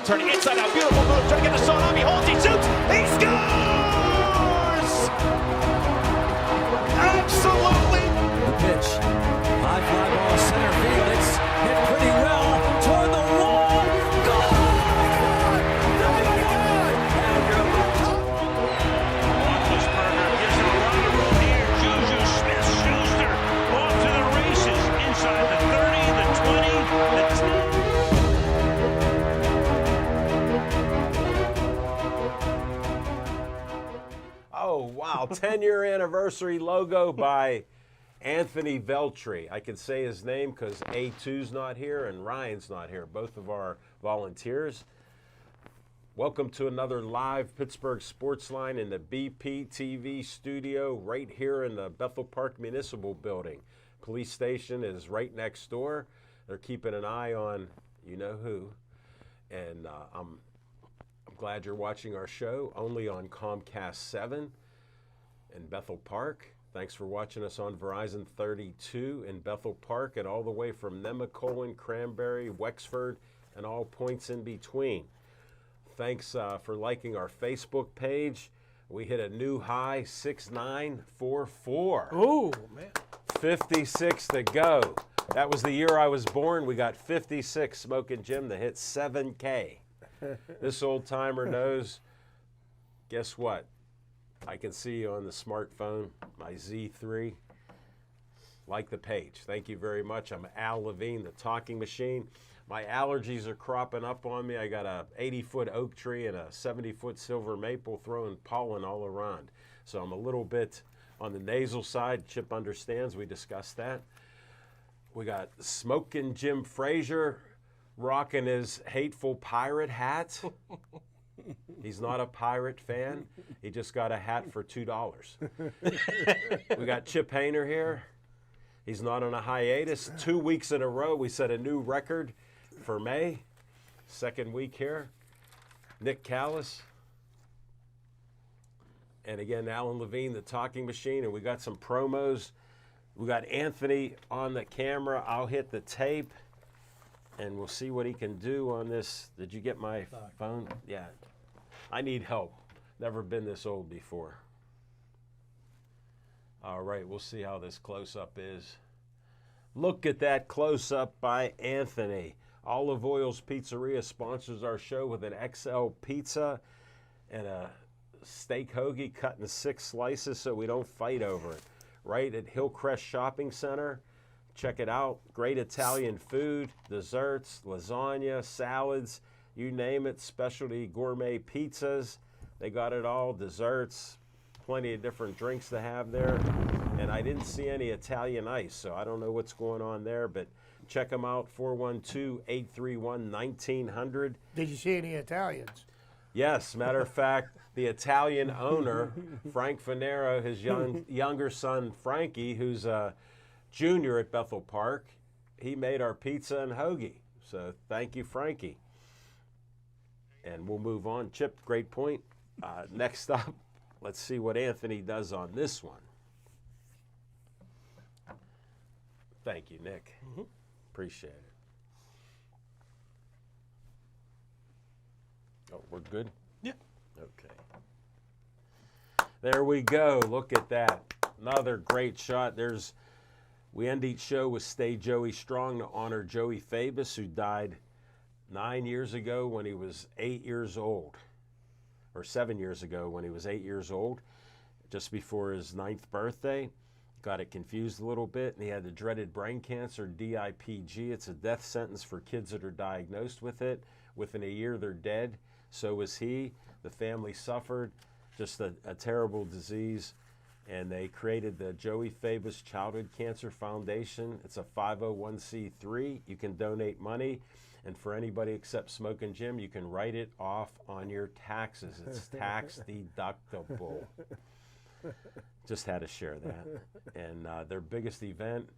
right turn, inside out, beautiful move, trying to get the shot off, he holds, he shoots, he scores! Absolutely! The pitch, high fly ball, center field, it's hit pretty well, toward the wall, goal! Roethlisberger gives it a lot of room here, Juju Smith-Schuster off to the races, inside the 30, the 20, the 10. Oh, wow. 10-year anniversary logo by Anthony Veltri. I can say his name because A2's not here and Ryan's not here, both of our volunteers. Welcome to another live Pittsburgh Sportsline in the BPTV studio right here in the Bethel Park Municipal Building. Police station is right next door. They're keeping an eye on you-know-who. And I'm glad you're watching our show, only on Comcast 7 in Bethel Park. Thanks for watching us on Verizon 32 in Bethel Park and all the way from Nemacolin, Cranberry, Wexford, and all points in between. Thanks for liking our Facebook page. We hit a new high, 6944. Ooh, man. 56 to go. That was the year I was born. We got 56, Smoking Jim, to hit 7K. This old timer knows, guess what? I can see you on the smartphone, my Z3. Like the page. Thank you very much. I'm Al Levine, the talking machine. My allergies are cropping up on me. I got a 80-foot oak tree and a 70-foot silver maple throwing pollen all around. So I'm a little bit on the nasal side. Chip understands. We discussed that. We got Smoking Jim Frazier rocking his hateful pirate hat. He's not a pirate fan. He just got a hat for $2. We got Chip Hayner here. He's not on a hiatus. 2 weeks in a row, we set a new record for May. Second week here. Nick Callis. And again, Alan Levine, the talking machine. And we got some promos. We got Anthony on the camera. I'll hit the tape. And we'll see what he can do on this. Did you get my phone? Yeah. I need help. Never been this old before. All right, we'll see how this close-up is. Look at that close-up by Anthony. Olive Oil's Pizzeria sponsors our show with an XL pizza and a steak hoagie cut in 6 slices so we don't fight over it. Right at Hillcrest Shopping Center. Check it out. Great Italian food, desserts, lasagna, salads, you name it, specialty gourmet pizzas. They got it all, desserts, plenty of different drinks to have there. And I didn't see any Italian ice, so I don't know what's going on there, but check them out, 412-831-1900. Did you see any Italians? Yes, matter of fact, the Italian owner, Frank Fanero, his younger son, Frankie, who's a junior at Bethel Park, he made our pizza and hoagie. So thank you, Frankie. And we'll move on. Chip, great point. Next up, let's see what Anthony does on this one. Thank you, Nick. Appreciate it. Oh, we're good? Yeah. Okay. There we go. Look at that. Another great shot. We end each show with Stay Joey Strong to honor Joey Fabus, who died 9 years ago when he was 8 years old, or 7 years ago when he was 8 years old, just before his 9th birthday. Got it confused a little bit, and he had the dreaded brain cancer, DIPG. It's a death sentence for kids that are diagnosed with it. Within a year, they're dead. So was he. The family suffered. Just a terrible disease. And they created the Joey Fabus Childhood Cancer Foundation. It's a 501c3. You can donate money. And for anybody except Smoking Jim, you can write it off on your taxes. It's tax deductible. Just had to share that. And their biggest event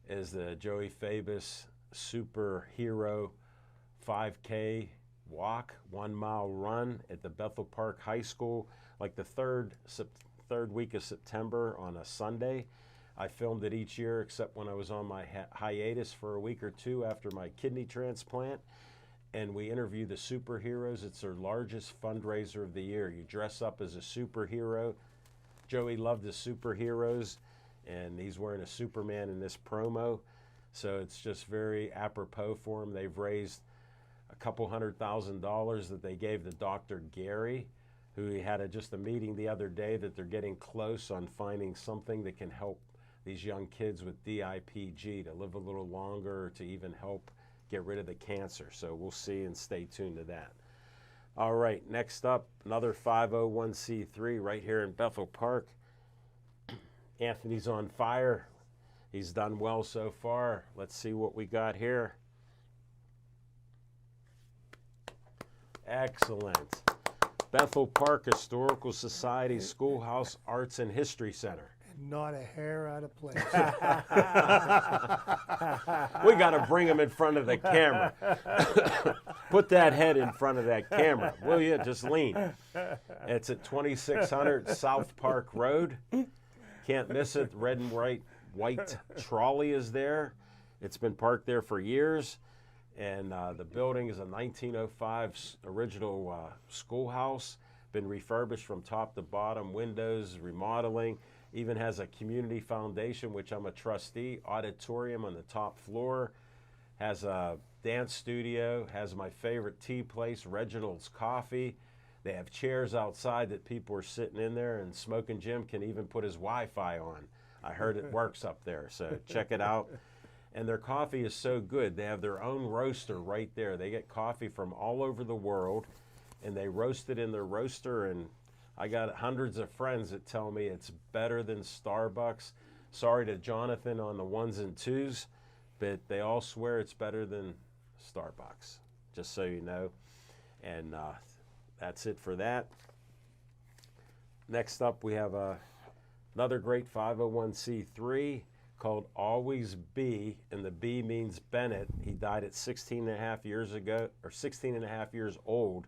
is the Joey Fabus Superhero 5K walk, 1 mile run at the Bethel Park High School, like the third week of September on a Sunday. I filmed it each year except when I was on my hiatus for a week or two after my kidney transplant. and we interview the superheroes. It's their largest fundraiser of the year. You dress up as a superhero. Joey loved the superheroes, and he's wearing a Superman in this promo. So it's just very apropos for him. They've raised a couple $100,000 that they gave to Dr. Gary, who he had just a meeting the other day that they're getting close on finding something that can help these young kids with DIPG to live a little longer, or to even help get rid of the cancer. So we'll see, and stay tuned to that. All right, next up, another 501c3 right here in Bethel Park. Anthony's on fire. He's done well so far. Let's see what we got here. Excellent. Bethel Park Historical Society Schoolhouse Arts and History Center. Not a hair out of place. We got to bring him in front of the camera. Put that head in front of that camera, will you? Just lean. It's at 2600 South Park Road. Can't miss it. Red and white trolley is there. It's been parked there for years. And the building is a 1905 original schoolhouse. Been refurbished from top to bottom, windows, remodeling. Even has a community foundation, which I'm a trustee. Auditorium on the top floor. Has a dance studio. Has my favorite tea place, Reginald's Coffee. They have chairs outside that people are sitting in there, and Smoking Jim can even put his Wi-Fi on. I heard it works up there, so check it out. And their coffee is so good. They have their own roaster right there. They get coffee from all over the world, and they roast it in their roaster. And I got hundreds of friends that tell me it's better than Starbucks. Sorry to Jonathan on the ones and twos, but they all swear it's better than Starbucks, just so you know. And that's it for that. Next up, we have another great 501c3 called Always B, and the B means Bennett. He died at 16 and a half years old.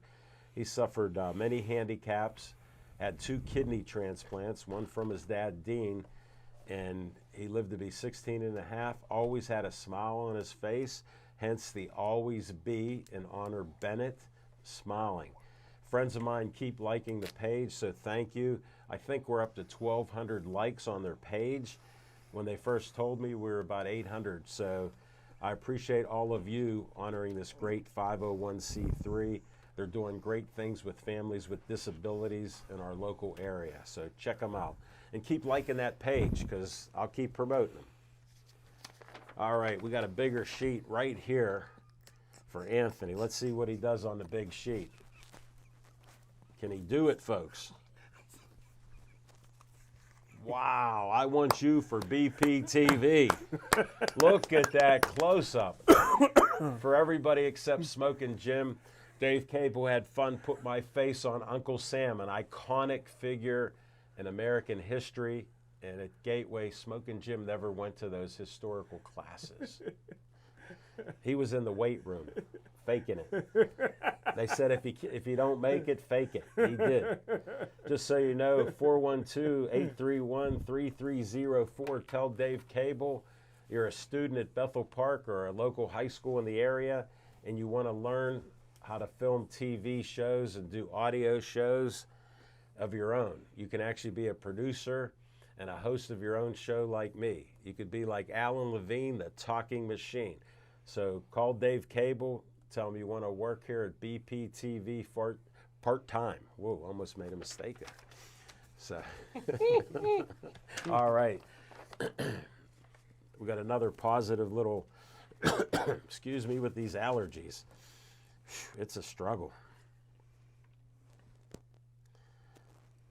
He suffered many handicaps, had 2 kidney transplants, one from his dad, Dean, and he lived to be 16 and a half, always had a smile on his face, hence the Always B in honor Bennett, smiling. Friends of mine keep liking the page, so thank you. I think we're up to 1,200 likes on their page. When they first told me, we were about 800, so I appreciate all of you honoring this great 501c3. They're doing great things with families with disabilities in our local area, so check them out. And keep liking that page, because I'll keep promoting them. All right, we got a bigger sheet right here for Anthony. Let's see what he does on the big sheet. Can he do it, folks? Wow, I want you for BPTV. Look at that close-up. For everybody except Smoking Jim, Dave Cable had fun put my face on Uncle Sam, an iconic figure in American history. And at Gateway, Smoking Jim never went to those historical classes. He was in the weight room, faking it. They said if you don't make it, fake it. He did. Just so you know, 412-831-3304. Tell Dave Cable you're a student at Bethel Park or a local high school in the area, and you want to learn how to film TV shows and do audio shows of your own. You can actually be a producer and a host of your own show like me. You could be like Alan Levine, the talking machine. So call Dave Cable, tell him you want to work here at BPTV part-time. Whoa, almost made a mistake there. So, all right. We got another positive little, excuse me, with these allergies. It's a struggle.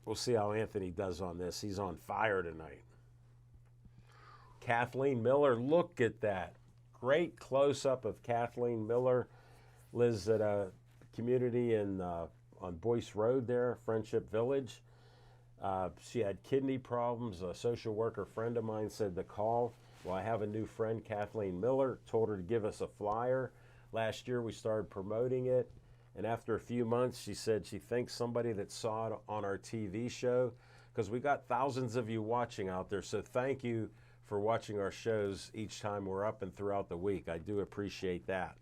We'll see how Anthony does on this. He's on fire tonight. Kathleen Miller, look at that. Great close-up of Kathleen Miller. Lives at a community in on Boyce Road there, Friendship Village. She had kidney problems. A social worker friend of mine said to call. Well, I have a new friend, Kathleen Miller, told her to give us a flyer. Last year we started promoting it, and after a few months she said she thinks somebody that saw it on our TV show, because we got thousands of you watching out there, so thank you for watching our shows each time we're up and throughout the week. I do appreciate that.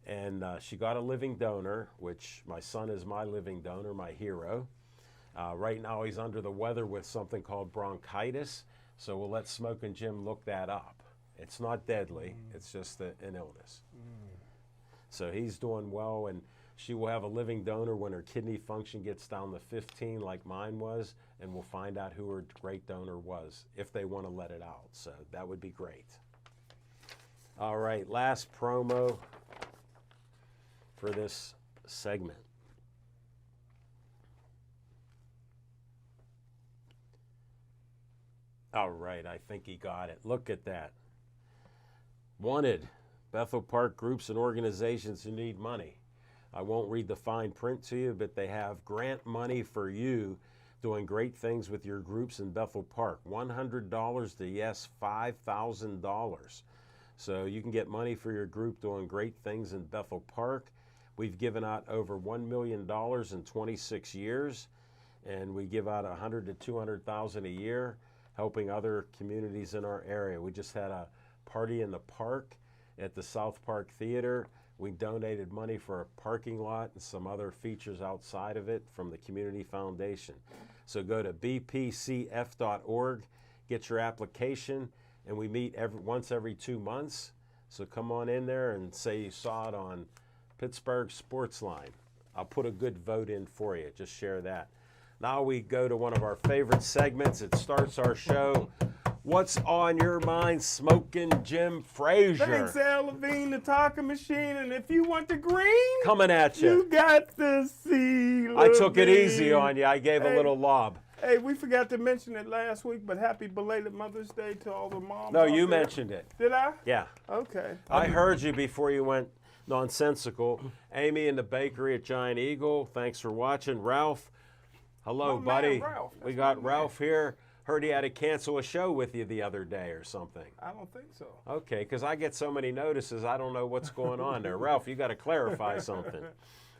And she got a living donor, which my son is my living donor, my hero. Right now he's under the weather with something called bronchitis, so we'll let Smokin' Jim look that up. It's not deadly, it's just an illness. So he's doing well, and she will have a living donor when her kidney function gets down to 15 like mine was, and we'll find out who her great donor was if they want to let it out. So that would be great. All right, last promo for this segment. All right, I think he got it. Look at that. Wanted, Bethel Park groups and organizations who need money. I won't read the fine print to you, but they have grant money for you doing great things with your groups in Bethel Park. $100 to yes, $5,000. So you can get money for your group doing great things in Bethel Park. We've given out over $1 million in 26 years, and we give out $100,000 to $200,000 a year, helping other communities in our area. We just had a party in the park at the South Park Theater. We donated money for a parking lot and some other features outside of it from the Community Foundation. So go to bpcf.org, get your application, and we meet once every 2 months. So come on in there and say you saw it on Pittsburgh Sportsline. I'll put a good vote in for you. Just share that. Now we go to one of our favorite segments. It starts our show. What's on your mind, Smokin' Jim Frazier? Thanks, Al Levine, the talking machine. And if you want the green, coming at you. You got to see Levine. I took it easy on you. I gave a little lob. Hey, we forgot to mention it last week, but happy belated Mother's Day to all the moms. No, you there. mentioned it. Did I? Yeah. Okay. I heard you before you went nonsensical. Amy in the bakery at Giant Eagle, thanks for watching. Ralph, hello, My buddy. man, Ralph. We That's got my man. Ralph here. Heard he had to cancel a show with you the other day or something. I don't think so. Okay, because I get so many notices, I don't know what's going on there. Ralph, you got to clarify something.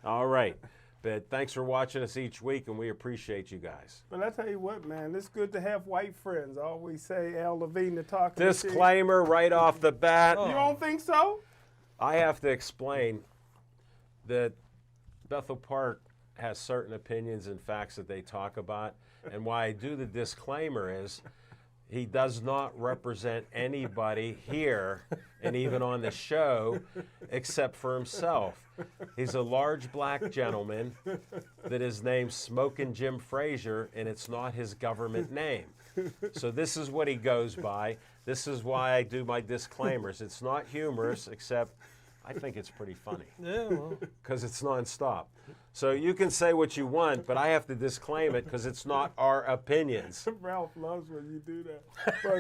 All right. But thanks for watching us each week, and we appreciate you guys. But I tell you what, man, it's good to have white friends. I always say Al Levine, the talking machine. Disclaimer right off the bat. You don't think so? I have to explain that Bethel Park has certain opinions and facts that they talk about. And why I do the disclaimer is he does not represent anybody here and even on the show except for himself. He's a large black gentleman that is named Smokin' Jim Frazier, and it's not his government name. So this is what he goes by. This is why I do my disclaimers. It's not humorous, except I think it's pretty funny. Yeah, well. Because it's nonstop. So you can say what you want, but I have to disclaim it because it's not our opinions. Ralph loves when you do that.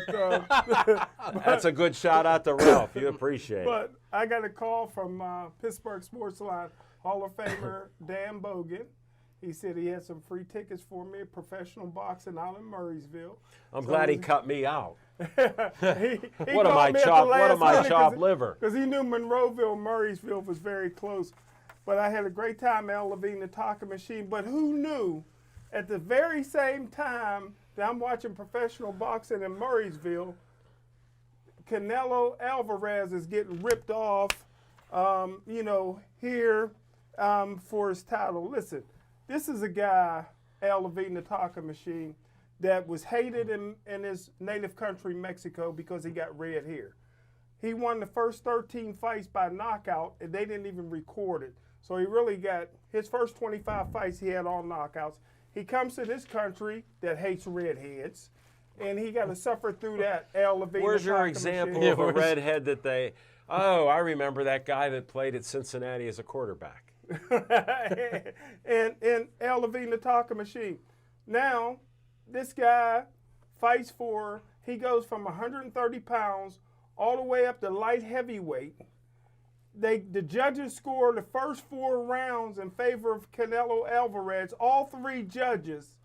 But, That's a good shout out to Ralph. You appreciate it. but I got a call from Pittsburgh Sportsline Hall of Famer Dan Bogan. He said he had some free tickets for me at professional boxing out in Murraysville. I'm glad he cut me out. he What am I, chopped liver? Because he knew Monroeville, Murraysville was very close. But I had a great time, Al Levine, the talking machine. But who knew at the very same time that I'm watching professional boxing in Murraysville, Canelo Alvarez is getting ripped off, here for his title. Listen, this is a guy, Al Levine, the talking machine, that was hated in his native country, Mexico, because he got red hair. He won the first 13 fights by knockout, and they didn't even record it. So he really got his first 25 fights, he had all knockouts. He comes to this country that hates redheads, and he got to suffer through that. Al Levine. Where's your example of a redhead that they? Oh, I remember that guy that played at Cincinnati as a quarterback. and Al Levine, the talking machine. Now, this guy fights he goes from 130 pounds all the way up to light heavyweight. The judges score the first 4 rounds in favor of Canelo Alvarez, all 3 judges,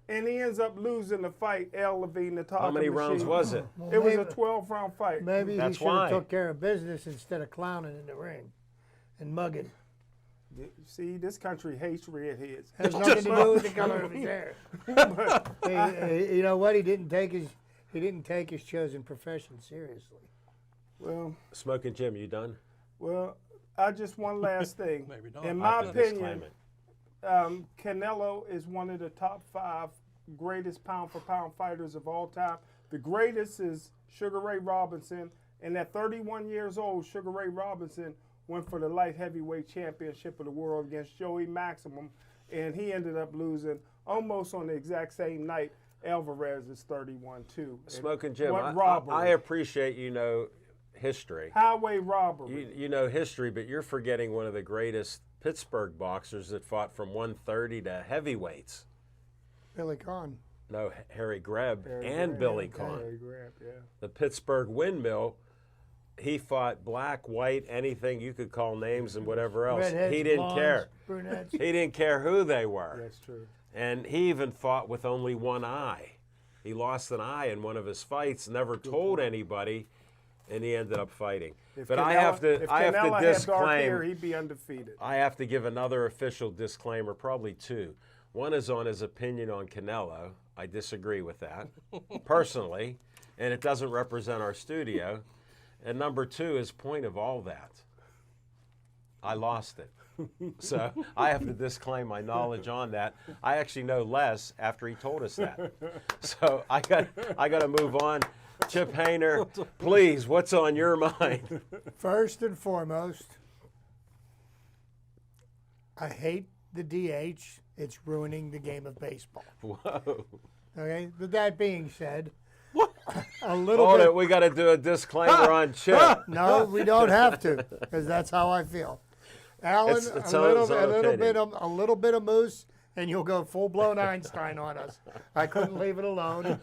and he ends up losing the fight, Al Levine, the talking machine. How many rounds was it? It was a 12-round fight. Maybe That's he should why. have took care of business instead of clowning in the ring and mugging. See, this country hates redheads. Has nothing to do with the color of his hair. You know what? He didn't take his chosen profession seriously. Well, Smokin' Jim, you done? Well, just one last thing. Maybe not. In I my have to disclaim opinion, it. Canelo is one of the top 5 greatest pound-for-pound fighters of all time. The greatest is Sugar Ray Robinson, and at 31 years old, Sugar Ray Robinson went for the light heavyweight championship of the world against Joey Maximum, and he ended up losing almost on the exact same night. Alvarez is 31 too. Smoking Jim, What I robbery? appreciate history. Highway robbery. You know history, but you're forgetting one of the greatest Pittsburgh boxers that fought from 130 to heavyweights. Billy Conn. No, Harry Greb Harry and Grant, Billy Conn. Harry Grant, yeah. The Pittsburgh Windmill, he fought black, white, anything you could call names and whatever else. Redheads, He didn't blondes, care. brunettes. He didn't care who they were. That's true. And he even fought with only one eye. He lost an eye in one of his fights, never told anybody, and he ended up fighting. But I have to If Canelo had dark hair, disclaim. he'd be undefeated. I have to give another official disclaimer, probably 2. One is on his opinion on Canelo. I disagree with that, personally, and it doesn't represent our studio. And number 2 is point of all that. I lost it. So I have to disclaim my knowledge on that. I actually know less after he told us that. So I got to move on. Chip Hayner, please, what's on your mind? First and foremost, I hate the DH. It's ruining the game of baseball. Whoa. Okay. With that being said, a little Hold bit. it, we got to do a disclaimer on Chip. No, we don't have to, because that's how I feel. Alan, It's a his own a little bit of moose, and you'll go full-blown Einstein on us. I couldn't leave it alone.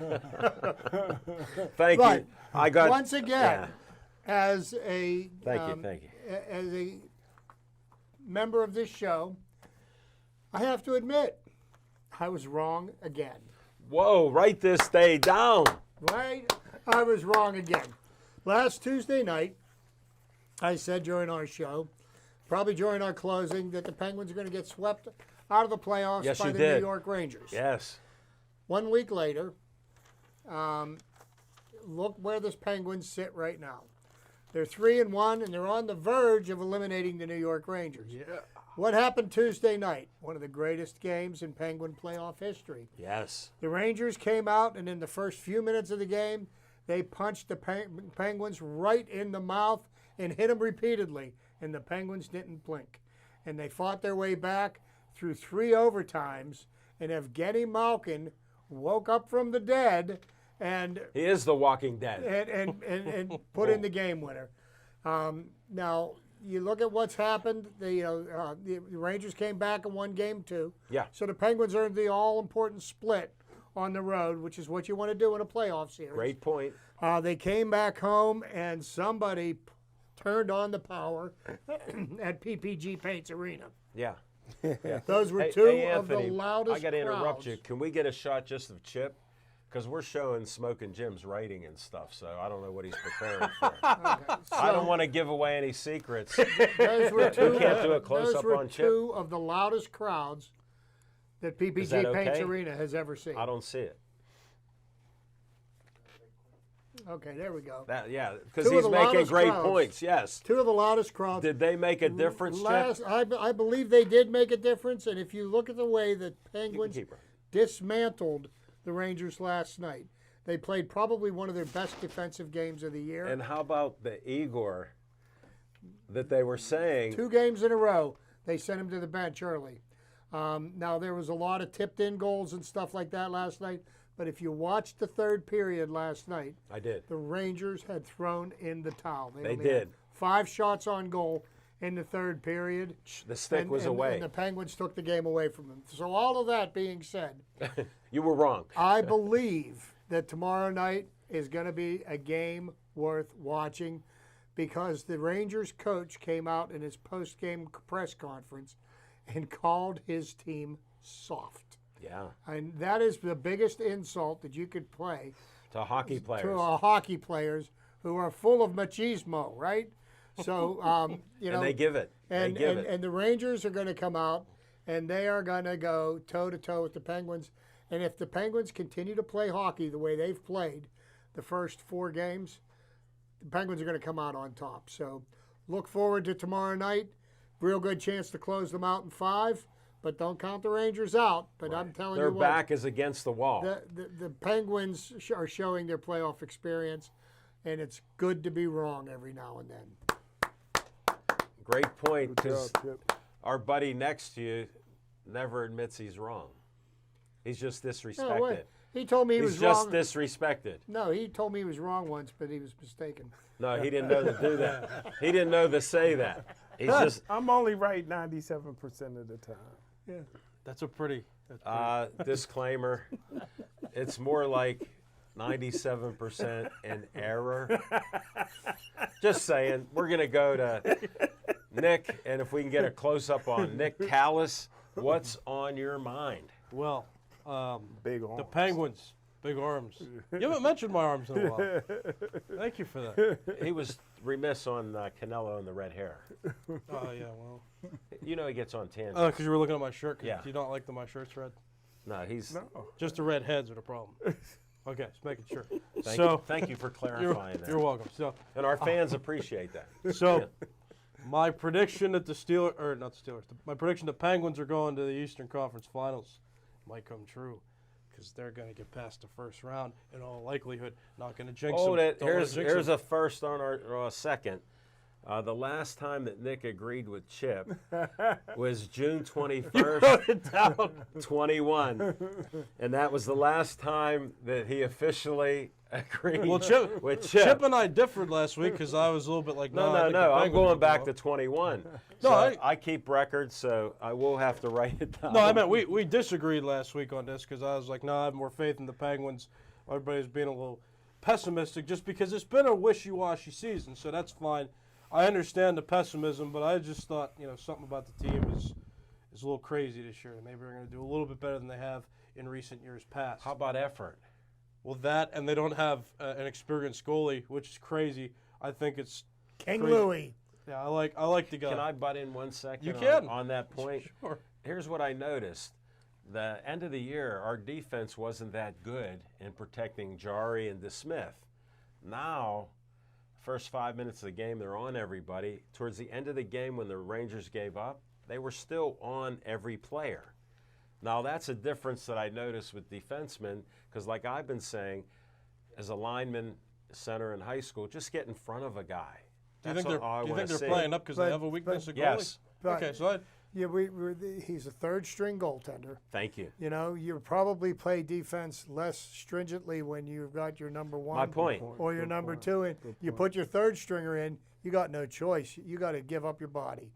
Thank But you. I got once again, yeah. as a Thank you. as a member of this show, I have to admit I was wrong again. Whoa, write this day down. Right? I was wrong again. Last Tuesday night, I said during our show, probably during our closing, that the Penguins are going to get swept out of the playoffs Yes, by you the did. New York Rangers. Yes. 1 week later, look where this Penguins sit right now. They're 3-1, and they're on the verge of eliminating the New York Rangers. Yeah. What happened Tuesday night? One of the greatest games in Penguin playoff history. Yes. The Rangers came out, and in the first few minutes of the game, they punched the Penguins right in the mouth and hit them repeatedly, and the Penguins didn't blink. And they fought their way back through 3 overtimes, and Evgeny Malkin woke up from the dead and He is the Walking Dead. and put in the game winner. Now, you look at what's happened. The Rangers came back and won game 2. Yeah. So the Penguins earned the all-important split on the road, which is what you want to do in a playoff series. Great point. They came back home, and somebody turned on the power at PPG Paints Arena. Yeah. Those were Hey, two hey, of the Anthony, loudest I got to interrupt crowds. you. Can we get a shot just of Chip? Because we're showing Smoking Jim's writing and stuff, so I don't know what he's preparing for. I don't want to give away any secrets. Those were two, can't do a close-up those were on Chip? two of the loudest crowds that PPG that Paints okay? Arena has ever seen. I don't see it. Okay, there we go. Because Two of he's the making loudest great crowds. points. Yes. Two of the loudest crowds. Did they make a difference, Chip? I believe they did make a difference, and if you look at the way that Penguins keep her. dismantled the Rangers last night, they played probably one of their best defensive games of the year. And how about the Igor that they were saying? 2 games in a row, they sent him to the bench early. Now, there was a lot of tipped-in goals and stuff like that last night, but if you watched the third period last night, I did. the Rangers had thrown in the towel. They only did. had 5 shots on goal in the third period. The stick was away. And the Penguins took the game away from them. So all of that being said, You were wrong. I believe that tomorrow night is going to be a game worth watching because the Rangers coach came out in his post-game press conference and called his team soft. Yeah. And that is the biggest insult that you could play To hockey players. to hockey players who are full of machismo, right? So, you know. And they give it. And, they give it. and the Rangers are going to come out, and they are going to go toe-to-toe with the Penguins. And if the Penguins continue to play hockey the way they've played the first 4 games, the Penguins are going to come out on top. So look forward to tomorrow night. Real good chance to close them out in 5, but don't count the Rangers out. But I'm telling Their you what, back is against the wall. the Penguins are showing their playoff experience, and it's good to be wrong every now and then. Great point, Good because job, Chip. our buddy next to you never admits he's wrong. He's just disrespected. No, wait. He told me he He's was just wrong. disrespected. No, he told me he was wrong once, but he was mistaken. No, he didn't know to do that. He didn't know to say that. He's just I'm only right 97% of the time. Yeah. That's pretty. disclaimer. It's more like 97% in error. Just saying. We're gonna go to Nick, and if we can get a close up on Nick Callis, what's on your mind? Well, Big arms. the Penguins, big arms. You haven't mentioned my arms in a while. Thank you for that. He was remiss on Canelo and the red hair. Oh yeah, well, You know he gets on tangents. because you were looking at my shirt. 'Cause Yeah. you don't like my shirt's red. No, he's. Just the red heads are the problem. Okay, just making sure. Thank you for You're, clarifying that. you're welcome. So, And our fans appreciate that. so my prediction that the Steelers, or not the Steelers, my prediction the Penguins are going to the Eastern Conference Finals might come true. Because they're going to get past the first round in all likelihood. Not going to jinx Hold them. it. Don't wanna Here's jinx them. a first on our second. The last time that Nick agreed with Chip was June 21st, 21. And that was the last time that he officially agreed Well, Chip, with Chip. Chip and I differed last week because I was a little bit like, No, I think the I'm Penguins going will back go to up. 21. No, So I keep records, so I will have to write it down. No, I meant we disagreed last week on this because I was like, I have more faith in the Penguins. Everybody's being a little pessimistic just because it's been a wishy-washy season, so that's fine. I understand the pessimism, but I just thought, something about the team is a little crazy this year. Maybe they're going to do a little bit better than they have in recent years past. How about effort? Well, that, and they don't have an experienced goalie, which is crazy. I think it's King crazy. Louis. Yeah, I like the guy. Can I butt in 1 second You can. on that point? Sure. Here's what I noticed. The end of the year, our defense wasn't that good in protecting Jari and DeSmith. Now, first 5 minutes of the game, they're on everybody. Towards the end of the game, when the Rangers gave up, they were still on every player. Now, that's a difference that I noticed with defensemen, because like I've been saying, as a lineman, center in high school, just get in front of a guy. Do you That's think all I they're wanna see. playing up because they But- have a weakness at goalie? Yes. But- Okay, so Yeah, he's a third-string goaltender. Thank you. You probably play defense less stringently when you've got your number one. My point. Or your number two in. You put your third stringer in, you got no choice. You got to give up your body.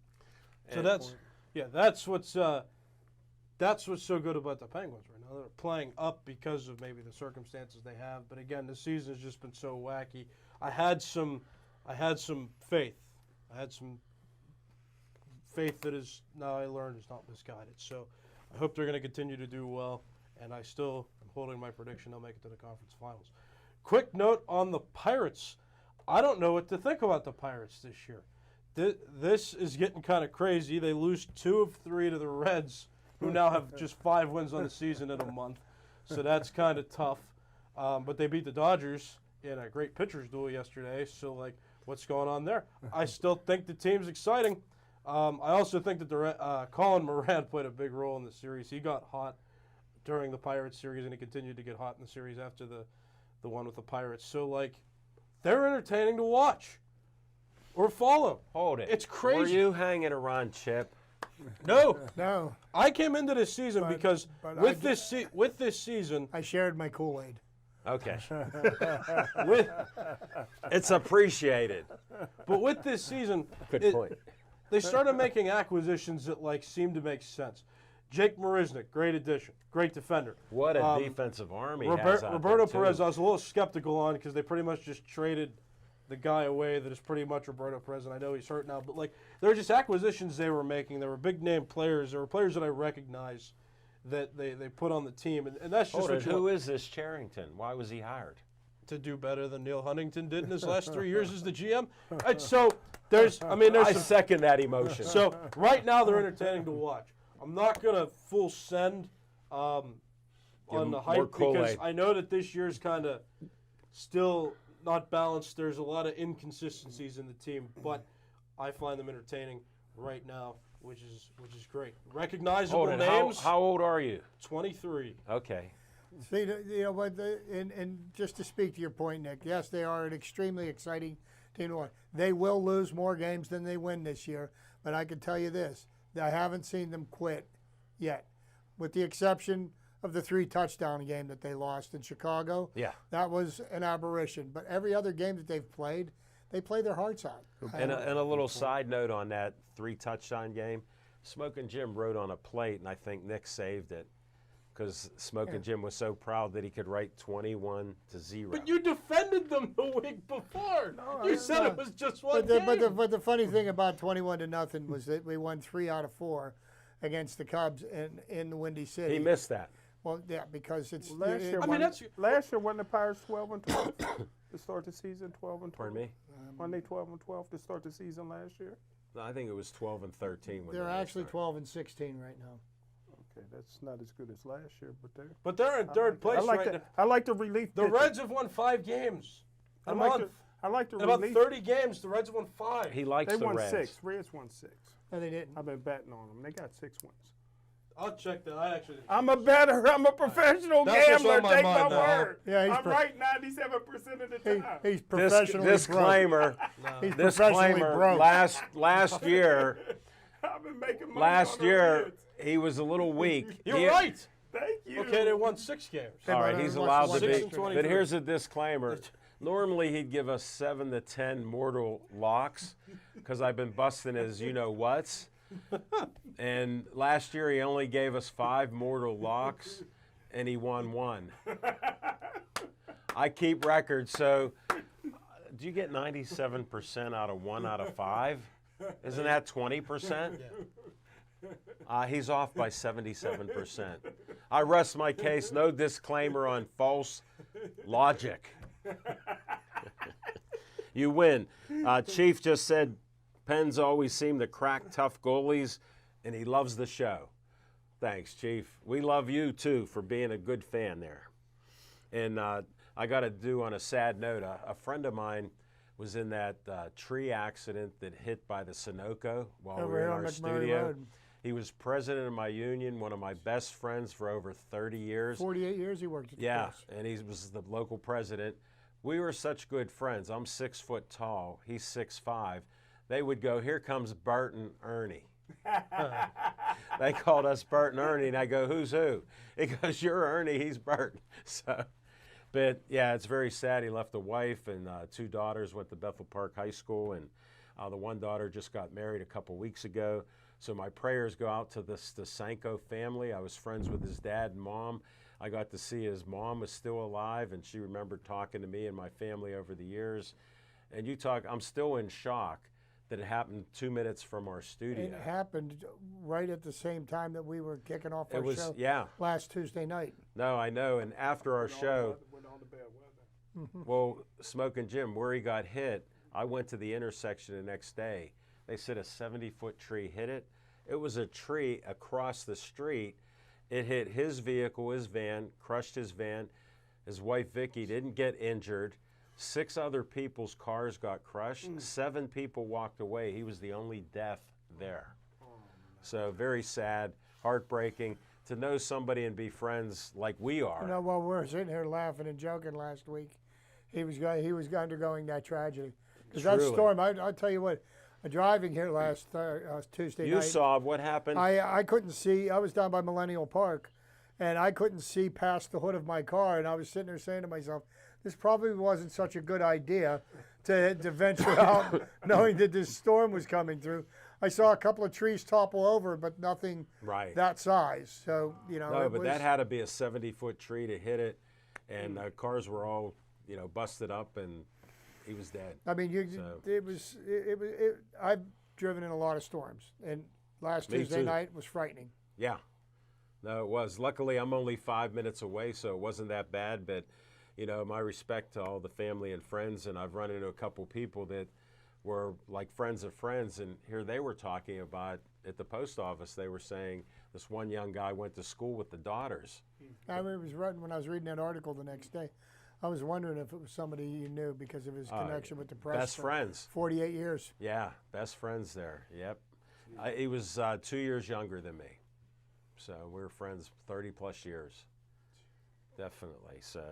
So that's what's so good about the Penguins right now. They're playing up because of maybe the circumstances they have. But again, the season has just been so wacky. I had some faith. I had some faith that is now I learned is not misguided. So I hope they're going to continue to do well. And I still am holding my prediction they'll make it to the conference finals. Quick note on the Pirates. I don't know what to think about the Pirates this year. This is getting kind of crazy. They lose 2 of 3 to the Reds, who now have just 5 wins on the season in a month. So that's kind of tough. But they beat the Dodgers in a great pitcher's duel yesterday. So, what's going on there? I still think the team's exciting. I also think that Colin Moran played a big role in the series. He got hot during the Pirates series, and he continued to get hot in the series after the one with the Pirates. So, they're entertaining to watch or follow. Hold it. It's crazy. Were you hanging around Chip? No. No, I came into this season But- because but with this season, I shared my Kool-Aid. Okay. with It's appreciated. but with this season, Good point. they started making acquisitions that seemed to make sense. Jake Marisnik, great addition, great defender. What a defensive army has out Roberto there, too. Perez, I was a little skeptical on because they pretty much just traded the guy away that is pretty much Roberto Perez, and I know he's hurt now, but they were just acquisitions they were making. They were big name players. They were players that I recognize that they put on the team, and that's just Hold what it. you Who want is this Charrington? Why was he hired? to do better than Neil Huntington did in his last 3 years as the GM. So there's I some second that emotion. So right now they're entertaining to watch. I'm not gonna full send on the more hype because Kool-Aid. I know that this year's kind of still not balanced. There's a lot of inconsistencies in the team, but I find them entertaining right now, which is great. Recognizable Hold it. names. How old are you? 23. Okay. See, you know, but and just to speak to your point, Nick, yes, they are an extremely exciting team to watch. They will lose more games than they win this year, but I can tell you this: I haven't seen them quit yet, with the exception of the 3-touchdown game that they lost in Chicago. Yeah. That was an aberration. But every other game that they've played, they play their hearts out. And a little side note on that 3-touchdown game, Smokin' Jim wrote on a plate, and I think Nick saved it because Smokin' Jim was so proud that he could write 21-0. But you defended them the week before. You said it was just one But game. but the funny thing about 21-0 was that we won 3 out of 4 against the Cubs in the Windy City. He missed that. Well, yeah, because it's Last year, last year wasn't the Pirates 12-12 to start the season? 12-12. Pardon me? Weren't they 12-12 to start the season last year? No, I think it was 12-13. they're actually 12-16 right now. Okay, that's not as good as last year, but But they're in third place right now. I like the relief. The Reds have won 5 games in a month. I like the In about relief. 30 games, the Reds have won 5. He likes They the won Reds. 6. Reds won 6. No, they didn't. I've been betting on them. They got 6 wins. I'll check that. I actually. I'm a bettor. I'm a professional That's what's gambler. on my Take my mind now. word. Yeah, he's I'm right 97% of the time. He's professionally Disclaimer. broke. He's professionally Disclaimer. broke. Last year, I've been making money last on the year Reds. he was a little weak. You're right. Thank you. Okay, they won 6 games. All right, he's allowed to 6 be. and 23. But here's a disclaimer. Normally he'd give us 7 to 10 mortal locks because I've been busting his you-know-whats. And last year he only gave us 5 mortal locks, and he won 1. I keep records, so do you get 97% out of 1 out of 5? Isn't that 20%? He's off by 77%. I rest my case. No disclaimer on false logic. You win. Chief just said Pens always seem to crack tough goalies, and he loves the show. Thanks, Chief. We love you, too, for being a good fan there. And I got to do on a sad note, a friend of mine was in that tree accident that hit by the Sunoco while we were in our studio. Road. He was president of my union, one of my best friends for over 30 years. 48 years he worked at the Yeah, Coast. and he was the local president. We were such good friends. I'm 6 foot tall. He's 6'5". They would go, "Here comes Bert and Ernie." They called us Bert and Ernie, and I go, "Who's who?" He goes, "You're Ernie, he's Bert." So, but yeah, it's very sad. He left a wife and 2 daughters, went to Bethel Park High School, and the one daughter just got married a couple weeks ago. So my prayers go out to the Sanko family. I was friends with his dad and mom. I got to see his mom was still alive, and she remembered talking to me and my family over the years. And I'm still in shock that it happened 2 minutes from our studio. It happened right at the same time that we were kicking off our show Yeah. last Tuesday night. No, I know. And after our show, With all the bad weather. well, Smokin' Jim, where he got hit, I went to the intersection the next day. They said a 70-foot tree hit it. It was a tree across the street. It hit his vehicle, his van, crushed his van. His wife, Vicky, didn't get injured. 6 other people's cars got crushed. 7 people walked away. He was the only death there. So very sad, heartbreaking to know somebody and be friends like we are. You know, while we were sitting here laughing and joking last week, he was undergoing that tragedy. Because that Truly. storm, I'll tell you what, driving here last Tuesday You night. saw what happened. I couldn't see. I was down by Millennial Park, and I couldn't see past the hood of my car. And I was sitting there saying to myself, this probably wasn't such a good idea to venture out knowing that this storm was coming through. I saw a couple of trees topple over, but nothing Right. that size. So, you know. No, it but was, that had to be a 70-foot tree to hit it, and cars were all, busted up, and he was dead. I mean, So- I've driven in a lot of storms, and last Me Tuesday too. night was frightening. Yeah. No, it was. Luckily, I'm only 5 minutes away, so it wasn't that bad. But, my respect to all the family and friends, and I've run into a couple people that were like friends of friends, and here they were talking about at the post office. They were saying this one young guy went to school with the daughters. I was writing when I was reading that article the next day I was wondering if it was somebody you knew because of his connection with the press. Best for friends. 48 years. Yeah, best friends there. Yep. He was 2 years younger than me. So we were friends 30 plus years. Definitely. So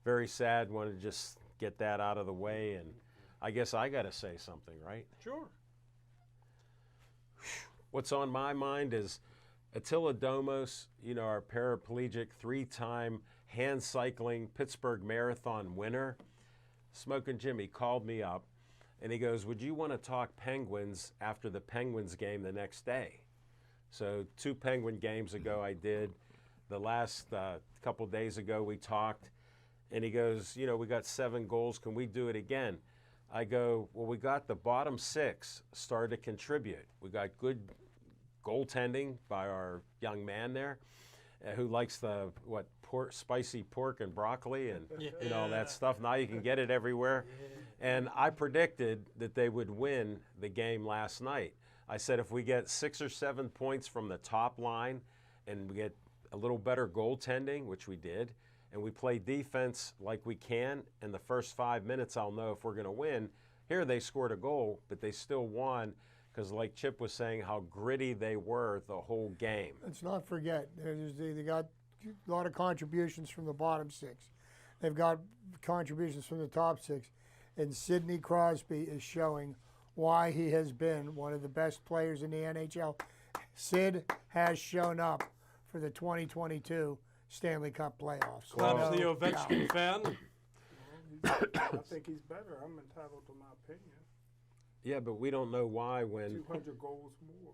very sad. Wanted to just get that out of the way. And I guess I got to say something, right? Sure. What's on my mind is Attila Domos, our paraplegic, 3-time hand cycling Pittsburgh Marathon winner. Smoking Jimmy called me up and he goes, would you want to talk Penguins after the Penguins game the next day? So 2 Penguin games ago I did. The last couple days ago we talked and he goes, we got 7 goals. Can we do it again? I go, well, we got the bottom 6 started to contribute. We got good goaltending by our young man there who likes the, spicy pork and broccoli and all that stuff. Now you can get it everywhere. And I predicted that they would win the game last night. I said if we get 6 or 7 points from the top line and we get a little better goaltending, which we did, and we play defense like we can, in the first 5 minutes I'll know if we're going to win. Here they scored a goal, but they still won because like Chip was saying, how gritty they were the whole game. Let's not forget, they got a lot of contributions from the bottom 6. They've got contributions from the top 6. And Sidney Crosby is showing why he has been one of the best players in the NHL. Sid has shown up for the 2022 Stanley Cup playoffs. Claps the Ovechkin fan. I think he's better. I'm entitled to my opinion. Yeah, but we don't know why when. 200 goals more.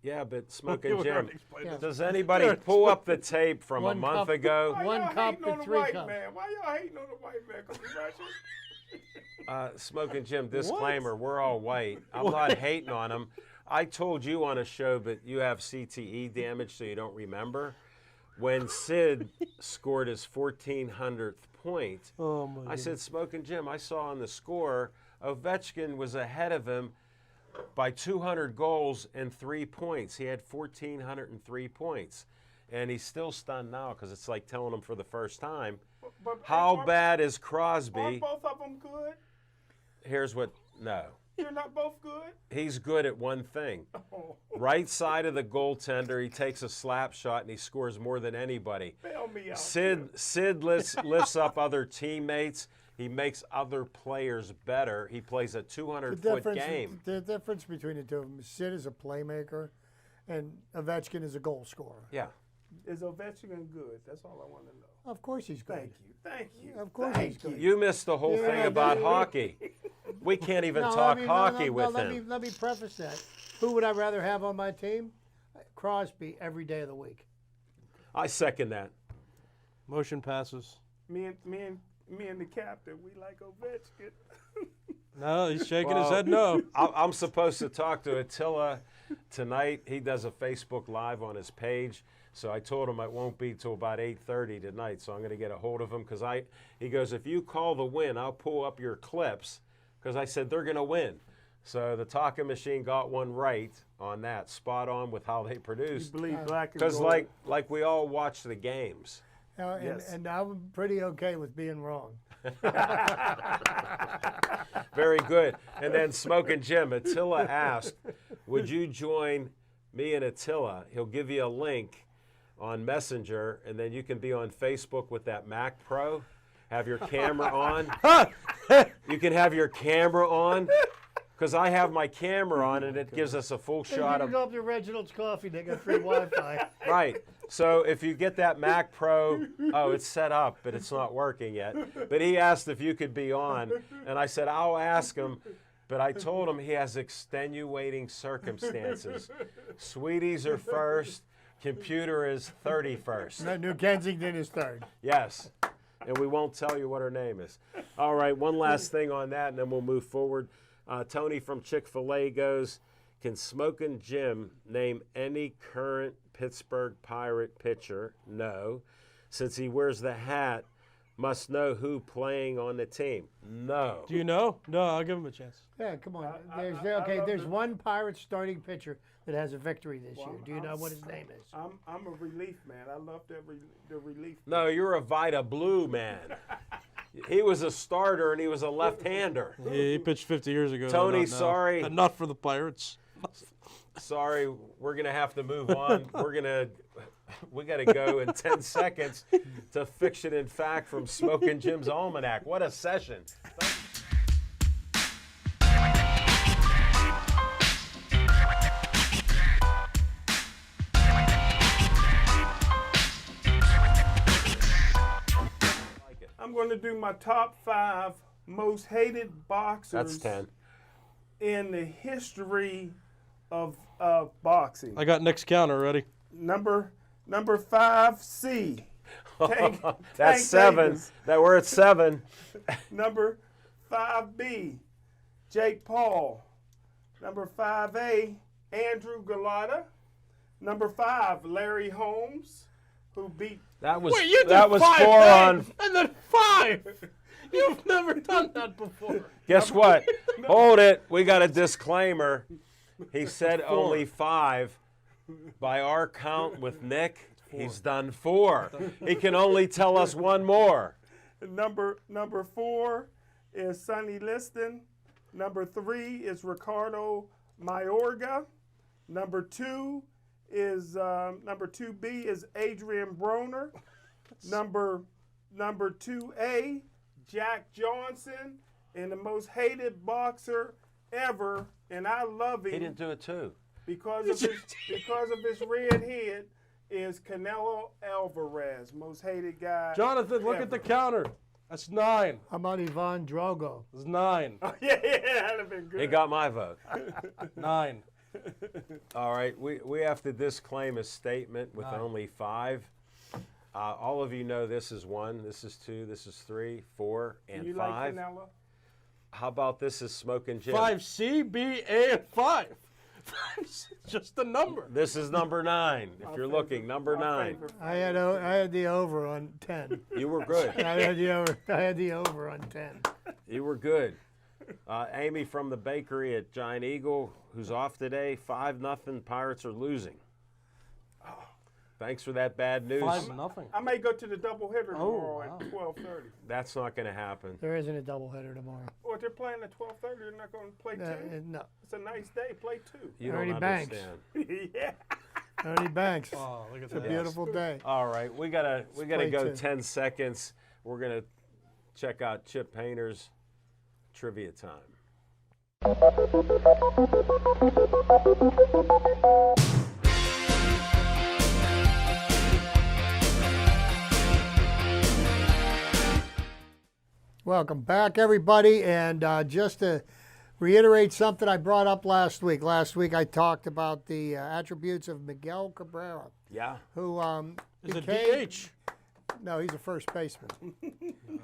Yeah, but Smoking We Jim, already explained this. does anybody pull up the tape from a month ago? Why One y'all cup hating on and the 3 white cups. man? Why y'all hating on the white man? Because he's Russian? Smoking Jim, disclaimer, we're all white. I'm not hating on him. I told you on a show, but you have CTE damage, so you don't remember. When Sid scored his 1,400th point, I said, Smoking Jim, I saw on the score, Ovechkin was ahead of him by 200 goals and 3 points. He had 1,403 points. And he's still stunned now because it's like telling him for the first time, how bad is Crosby? Aren't both of them good? Here's what, no. You're not both good? He's good at one thing. Right side of the goaltender, he takes a slap shot and he scores more than anybody. Bail me out. Sid lifts up other teammates. He makes other players better. He plays a 200-foot game. The difference between the two of them is Sid is a playmaker and Ovechkin is a goal scorer. Yeah. Is Ovechkin good? That's all I want to know. Of course he's good. Thank you. Thank you. Of course Thank he's good. You missed the whole thing about hockey. We can't even talk hockey with him. Let me preface that. Who would I rather have on my team? Crosby every day of the week. I second that. Motion passes. Me and the captain, we like Ovechkin. No, he's shaking his head no. I'm supposed to talk to Attila tonight. He does a Facebook Live on his page. So I told him it won't be till about 8:30 tonight. So I'm going to get a hold of him because he goes, if you call the win, I'll pull up your clips because I said they're going to win. So the talking machine got one right on that, spot on with how they produced. You believe black and Because gold. like we all watch the games. Yes. And I'm pretty okay with being wrong. Very good. And then Smoking Jim, Attila asked, would you join me and Attila? He'll give you a link on Messenger, and then you can be on Facebook with that Mac Pro. Have your camera on. You can have your camera on. Because I have my camera on, and it gives us a full shot of. Go up to Reginald's Coffee. They got free Wi-Fi. Right. So if you get that Mac Pro, it's set up, but it's not working yet. But he asked if you could be on, and I said, I'll ask him. But I told him he has extenuating circumstances. Sweeties are first, computer is 31st. No, New Kensington is third. Yes. And we won't tell you what her name is. All right, one last thing on that, and then we'll move forward. Tony from Chick-fil-A goes, can Smokin' Jim name any current Pittsburgh Pirate pitcher? No. Since he wears the hat, must know who playing on the team. No. Do you know? No, I'll give him a chance. Yeah, come on. I love There's the- one Pirates starting pitcher that has a victory this year. Do you know what his name is? I'm a relief man. I love the relief. No, you're a Vita Blue man. He was a starter and he was a left-hander. He pitched 50 years ago. Tony, Not now. sorry. And not for the Pirates. Sorry, we're gonna have to move on. We got to go in 10 seconds to Fiction and Fact from Smokin' Jim's Almanac. What a session! I'm going to do my top 5 most hated boxers. That's 10. In the history of boxing. I got Nick's counter ready. Number 5C. Tank That's 7. Davis. That we're at 7. Number 5B, Jake Paul. Number 5A, Andrew Galata. Number 5, Larry Holmes, who beat. That was Wait, you did that was 5 4 on. names and then 5. You've never done that before. Guess what? Hold it. We got a disclaimer. He said only 5. By our count with Nick, he's done 4. He can only tell us 1 more. Number 4 is Sonny Liston. Number 3 is Ricardo Mayorga. Number 2 is number 2B is Adrian Broner. Number 2A, Jack Johnson, and the most hated boxer ever, and I love him. He didn't do it too. Because of his red head, is Canelo Alvarez, most hated guy. Jonathan, look at the counter. That's 9. How about Ivan Drogo? That's 9. Yeah, that'd have been good. He got my vote. 9. All right, we have to disclaim a statement with 9. only 5. All of you know this is 1, this is 2, this is 3, 4, and You 5. like Canelo? How about this is Smokin' Jim? 5C, B, A, and 5. Just the number. This is number 9. If you're looking, number 9. I had the over on 10. You were good. I had the over on 10. You were good. Amy from the bakery at Giant Eagle, who's off today, 5-0. Pirates are losing. Thanks for that bad news. 5-0. I may go to the doubleheader tomorrow wow. at 12:30. That's not going to happen. There isn't a doubleheader tomorrow. Or if they're playing at 12:30, they're not going to play 2. No. It's a nice day. Play 2. You Ernie don't Banks. understand. Yeah. Ernie Banks. Oh, look at It's a that. beautiful day. All right, we gotta play go 2. 10 seconds. We're gonna check out Chip Painter's trivia time. Welcome back, everybody. And just to reiterate something I brought up last week. Last week I talked about the attributes of Miguel Cabrera, Yeah. who Is it became- DH? No, he's a first baseman.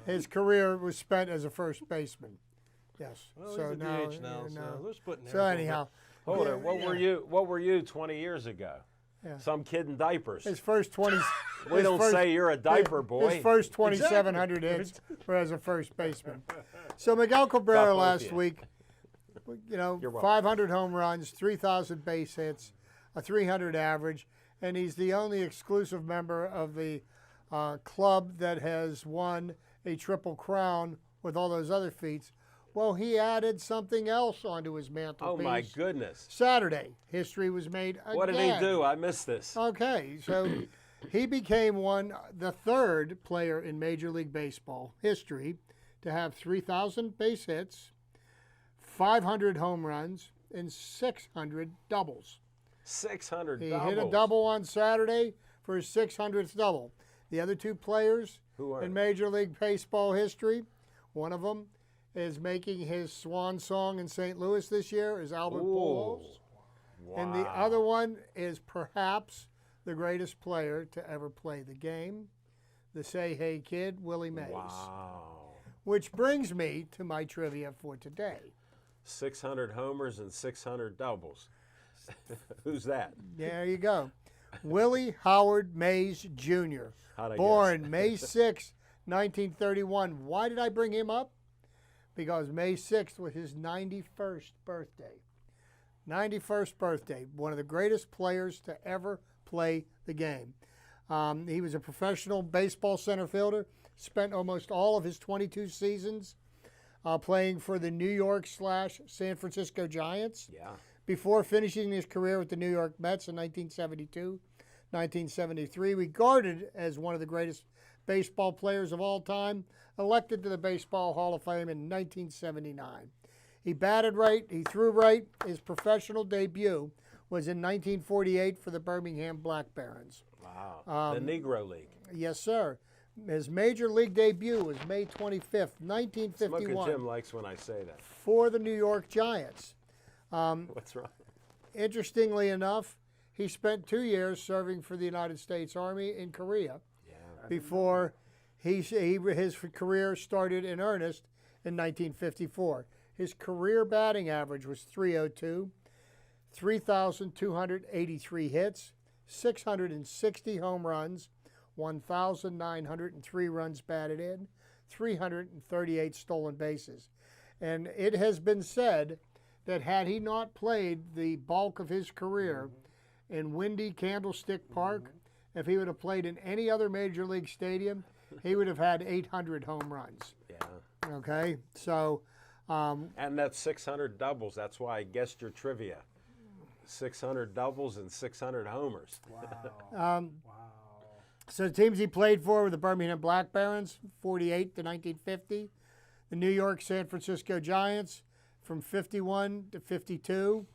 His career was spent as a first baseman. Yes. Well, so he's a now, DH now, so they're splitting So hairs a little anyhow, Hold yeah, it. What were you 20 years ago? Yeah. Some kid in diapers. his first 20. We don't say you're a diaper boy. His first 2,700 hits were as a first baseman. So Miguel Cabrera Got both last of you. week, you know, You're welcome. 500 home runs, 3,000 base hits, a 300 average, and he's the only exclusive member of the club that has won a Triple Crown with all those other feats. Well, he added something else onto his Oh mantelpiece. my goodness. Saturday, history was made again. What did he do? I missed this. Okay, so he became the third player in Major League Baseball history to have 3,000 base hits, 500 home runs, and 600 doubles. 600 He doubles. hit a double on Saturday for his 600th double. The other 2 players Who are in they? Major League Baseball history, one of them is making his swan song in St. Louis this year, is Albert Pujols. Wow. And the other one is perhaps the greatest player to ever play the game, the Say Hey Kid, Willie Mays. Wow. Which brings me to my trivia for today. 600 homers and 600 doubles. Who's that? There you go. Willie Howard Mays Jr., How'd I born guess? May 6, 1931. Why did I bring him up? Because May 6th was his 91st birthday. 91st birthday, one of the greatest players to ever play the game. He was a professional baseball center fielder, spent almost all of his 22 seasons playing for the New York/San Francisco Giants. Yeah. Before finishing his career with the New York Mets in 1972, 1973, regarded as one of the greatest baseball players of all time, elected to the Baseball Hall of Fame in 1979. He batted right, he threw right. His professional debut was in 1948 for the Birmingham Black Barons. Wow. The Negro League. Yes, sir. His major league debut was May 25th, 1951. Smoking Jim likes when I say that. For the New York Giants. What's wrong? Interestingly enough, he spent 2 years serving for the United States Army in Korea before his career started in earnest in 1954. His career batting average was .302, 3,283 hits, 660 home runs, 1,903 runs batted in, 338 stolen bases. And it has been said that had he not played the bulk of his career in windy Candlestick Park, if he would have played in any other major league stadium, he would have had 800 home runs. Yeah. Okay, so. And that's 600 doubles. That's why I guessed your trivia. 600 doubles and 600 homers. Wow. So the teams he played for were the Birmingham Black Barons, 48 to 1950, the New York San Francisco Giants from 51 to 52,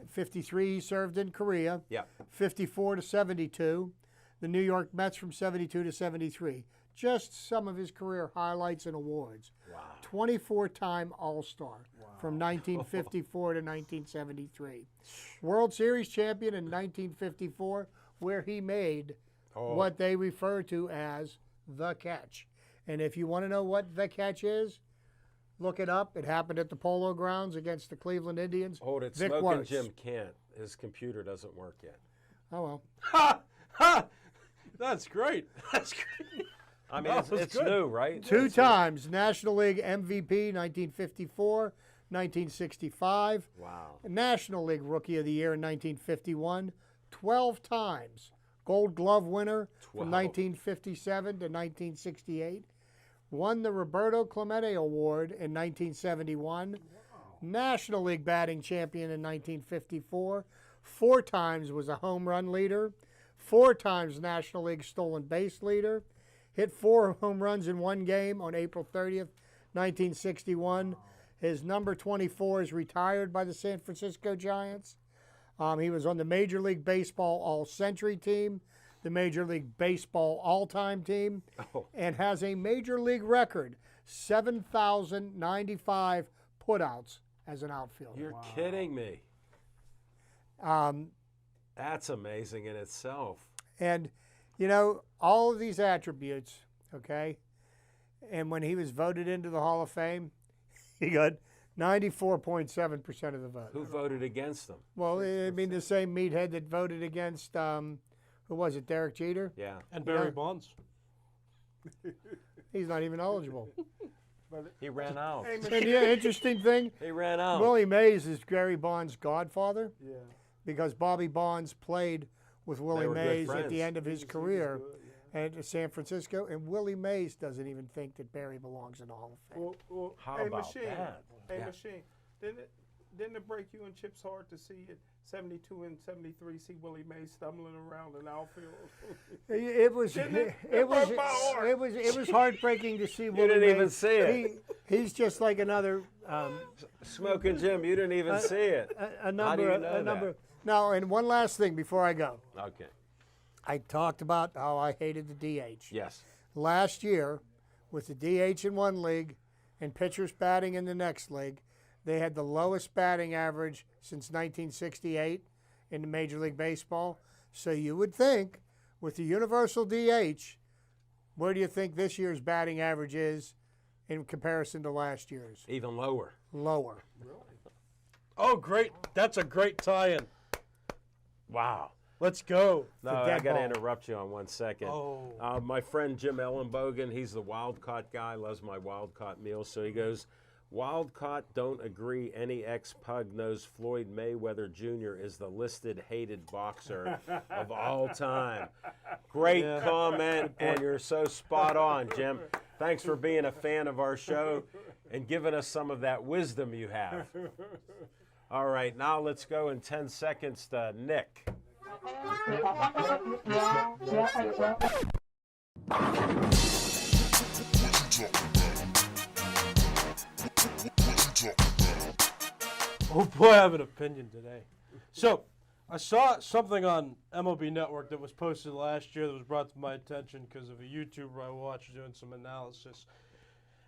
53 he served in Korea, Yeah. 54 to 72, the New York Mets from 72 to 73. Just some of his career highlights and awards. Wow. 24-time All-Star from 1954 to 1973. World Series champion in 1954, where he made what they refer to as the catch. And if you want to know what the catch is, look it up. It happened at the Polo Grounds against the Cleveland Indians. Hold it. Vic Smoking Wertz. Jim can't. His computer doesn't work yet. Oh, well. Ha! That's great. That's great. I mean, That was it's good. new, right? Two times National League MVP, 1954, 1965. Wow. National League Rookie of the Year in 1951. 12 times Gold Glove winner from 1957 to 1968. Won the Roberto Clemente Award in 1971. National League batting champion in 1954. 4 times was a home run leader. 4 times National League stolen base leader. Hit 4 home runs in one game on April 30th, 1961. His number 24 is retired by the San Francisco Giants. He was on the Major League Baseball All-Century team, the Major League Baseball All-Time team, and has a Major League record, 7,095 putouts as an outfielder. You're kidding me. That's amazing in itself. And, you know, all of these attributes, okay, and when he was voted into the Hall of Fame, he got 94.7% of the vote. Who voted against them? Well, I mean, the same meathead that voted against, who was it, Derek Jeter? Yeah. And Barry Yeah. Bonds. He's not even eligible. He ran out. And the interesting thing, He ran out. Willie Mays is Gary Bonds' godfather Yeah. because Bobby Bonds played with Willie were good Mays at friends. the end of his career at San Francisco, and Willie Mays doesn't even think that Barry belongs in the Hall of Fame. Well, How hey, about Machine. that? Hey, Yeah. Machine. Didn't it break you and Chip's heart to see it 72 and 73 see Willie Mays stumbling around in the outfield? It was Didn't it? it It was broke my heart. it was heartbreaking to see Willie didn't even Mays. see it. He's just like another Smoking Jim, you didn't even see it. a number How do you know a that? number. Now, and one last thing before I go, Okay. I talked about how I hated the DH. Yes. Last year, with the DH in one league and pitchers batting in the next league, they had the lowest batting average since 1968 in the Major League Baseball. So you would think, with the universal DH, where do you think this year's batting average is in comparison to last year's? Even lower. Lower. Oh, great. That's a great tie-in. Wow. Let's go. No, The I dead got to ball. interrupt you on 1 second. Oh. My friend Jim Ellenbogen, he's the wild caught guy, loves my wild caught meals. So he goes, Wildcott don't agree any ex-pug knows Floyd Mayweather Jr. is the listed hated boxer of all time. Great comment, and you're so spot on, Jim. Thanks for being a fan of our show and giving us some of that wisdom you have. All right, now let's go in 10 seconds to Nick. Oh boy, I have an opinion today. So, I saw something on MLB Network that was posted last year that was brought to my attention because of a YouTuber I watched doing some analysis.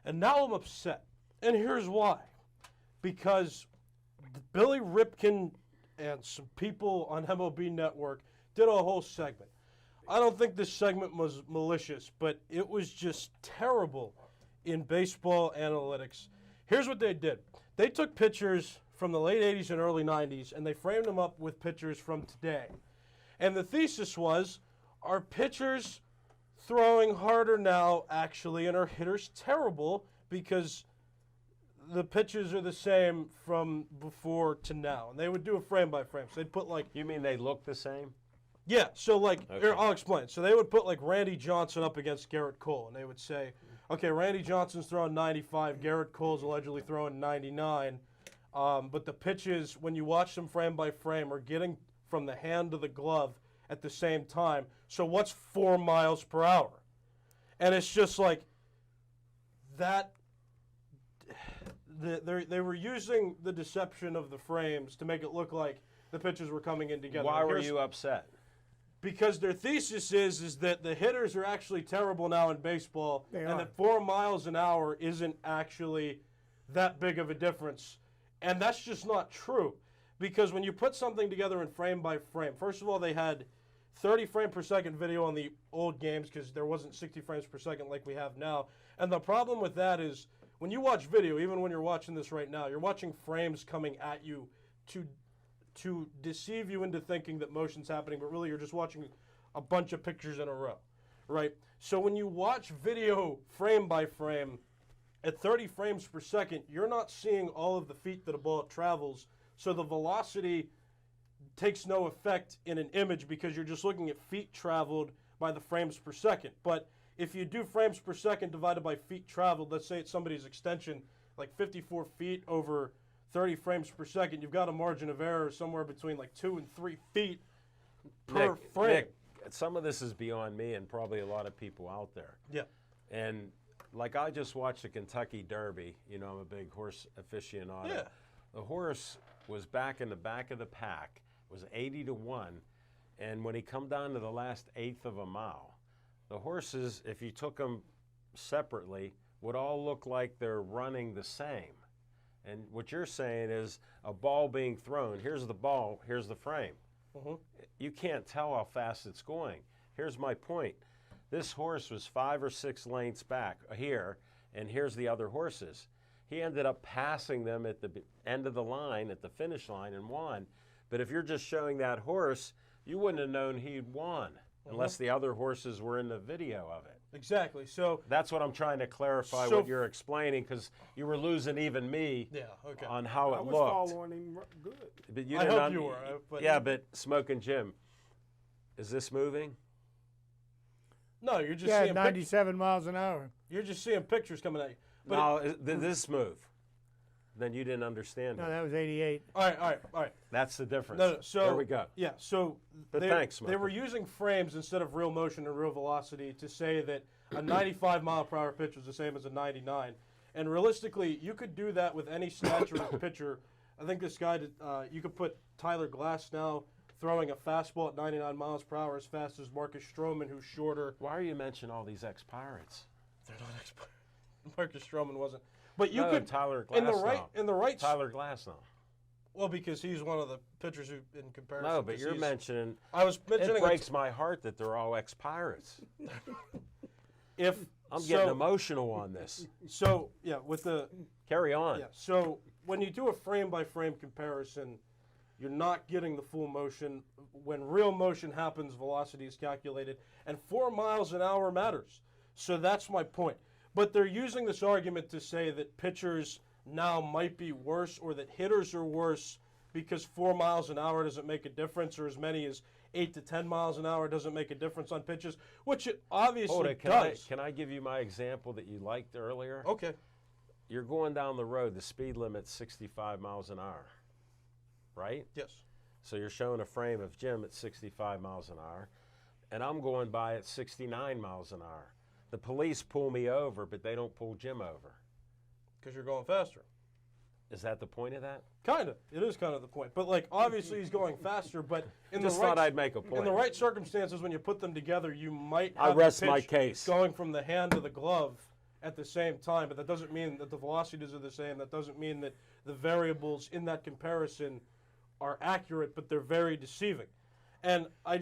And now I'm upset. And here's why. Because Billy Ripken and some people on MLB Network did a whole segment. I don't think this segment was malicious, but it was just terrible in baseball analytics. Here's what they did. They took pictures from the late 80s and early 90s, and they framed them up with pictures from today. And the thesis was, are pitchers throwing harder now, actually, and are hitters terrible because the pitches are the same from before to now? And they would do a frame by frame. So they'd put like... You mean they look the same? Yeah, so like, Okay. here, I'll explain. So they would put like Randy Johnson up against Garrett Cole, and they would say, okay, Randy Johnson's throwing 95, Garrett Cole's allegedly throwing 99, but the pitches, when you watch them frame by frame, are getting from the hand to the glove at the same time. So what's 4 miles per hour? And it's just like that. They were using the deception of the frames to make it look like the pitches were coming in together. Why were you upset? Because their thesis is that the hitters are actually terrible now in baseball, and that 4 miles an hour isn't actually that big of a difference. And that's just not true. Because when you put something together in frame by frame, first of all, they had 30 frame per second video on the old games because there wasn't 60 frames per second like we have now. And the problem with that is when you watch video, even when you're watching this right now, you're watching frames coming at you to deceive you into thinking that motion's happening, but really you're just watching a bunch of pictures in a row, right? So when you watch video frame by frame at 30 frames per second, you're not seeing all of the feet that a ball travels, so the velocity takes no effect in an image because you're just looking at feet traveled by the frames per second. But if you do frames per second divided by feet traveled, let's say it's somebody's extension, like 54 feet over 30 frames per second, you've got a margin of error somewhere between like 2 and 3 feet per frame. Nick, some of this is beyond me and probably a lot of people out there. Yeah. And like I just watched the Kentucky Derby. You know, I'm a big horse aficionado. Yeah. The horse was back in the back of the pack, was 80-1, and when he come down to the last eighth of a mile, the horses, if you took them separately, would all look like they're running the same. And what you're saying is a ball being thrown, here's the ball, here's the frame. Mhm. You can't tell how fast it's going. Here's my point. This horse was 5 or 6 lengths back here, and here's the other horses. He ended up passing them at the end of the line, at the finish line, and won. But if you're just showing that horse, you wouldn't have known he'd won unless the other horses were in the video of it. Exactly. So That's what I'm trying to clarify So- what you're explaining, because you were losing even me yeah, okay. on how I it was looked. following him good. But you I didn't hope you were, but- yeah, but Smoking Jim, is this moving? No, you're just Yeah, seeing 97 miles an hour. you're just seeing pictures coming at you. But No, did this move? Then you didn't understand No, it. that was 88. all right. That's the difference. No, so there we go. Yeah, so But thanks, they were Smoker. using frames instead of real motion and real velocity to say that a 95 mile per hour pitch was the same as a 99. And realistically, you could do that with any stature of pitcher. I think this guy, you could put Tyler Glass now throwing a fastball at 99 miles per hour as fast as Marcus Stroman, who's shorter. Why are you mentioning all these ex-Pirates? They're not expired. Marcus Stroman wasn't. But you No, could Tyler Glass in the right Tyler Glass now. well, because he's one of the pitchers who, in comparison. No, but 'cause you're he's- mentioning. I was mentioning It breaks my heart that they're all ex-Pirates. if I'm getting emotional on this. So yeah, with the Carry on. yeah. So when you do a frame by frame comparison, you're not getting the full motion. When real motion happens, velocity is calculated, and 4 miles an hour matters. So that's my point. But they're using this argument to say that pitchers now might be worse, or that hitters are worse because 4 miles an hour doesn't make a difference, or as many as 8 to 10 miles an hour doesn't make a difference on pitches, which it obviously does. Can I give you my example that you liked earlier? Okay. You're going down the road, the speed limit's 65 miles an hour, right? Yes. So you're showing a frame of Jim at 65 miles an hour, and I'm going by at 69 miles an hour. The police pull me over, but they don't pull Jim over. Because you're going faster. Is that the point of that? Kind of. It is kind of the point. But, like, obviously he's going faster, but Just thought I'd make a point. In the right circumstances, when you put them together, you might I have rest the my pitch case. going from the hand to the glove at the same time, but that doesn't mean that the velocities are the same. That doesn't mean that the variables in that comparison are accurate, but they're very deceiving. And I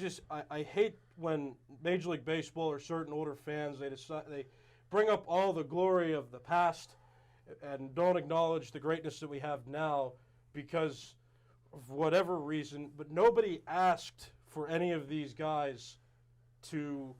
hate when Major League Baseball or certain older fans, they bring up all the glory of the past and don't acknowledge the greatness that we have now because of whatever reason. But nobody asked for any of these guys to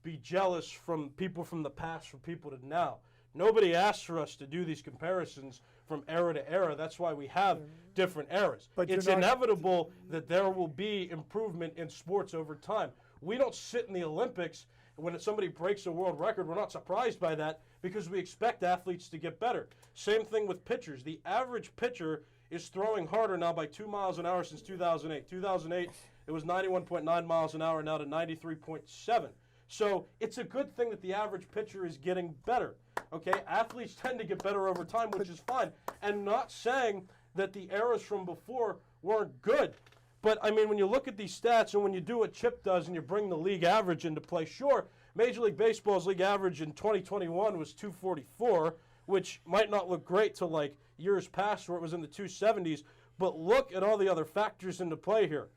be jealous from people from the past, from people to now. Nobody asked for us to do these comparisons from era to era. That's why we have different eras. But it's inevitable that there will be improvement in sports over time. We don't sit in the Olympics, and when somebody breaks a world record, we're not surprised by that because we expect athletes to get better. Same thing with pitchers. The average pitcher is throwing harder now by 2 miles an hour since 2008. 2008, it was 91.9 miles an hour, now to 93.7. So it's a good thing that the average pitcher is getting better. Okay, athletes tend to get better over time, which is fine. And not saying that the eras from before weren't good. But, I mean, when you look at these stats and when you do what Chip does and you bring the league average into play, sure, Major League Baseball's league average in 2021 was 244, which might not look great till, like, years past where it was in the 270s. But look at all the other factors into play here.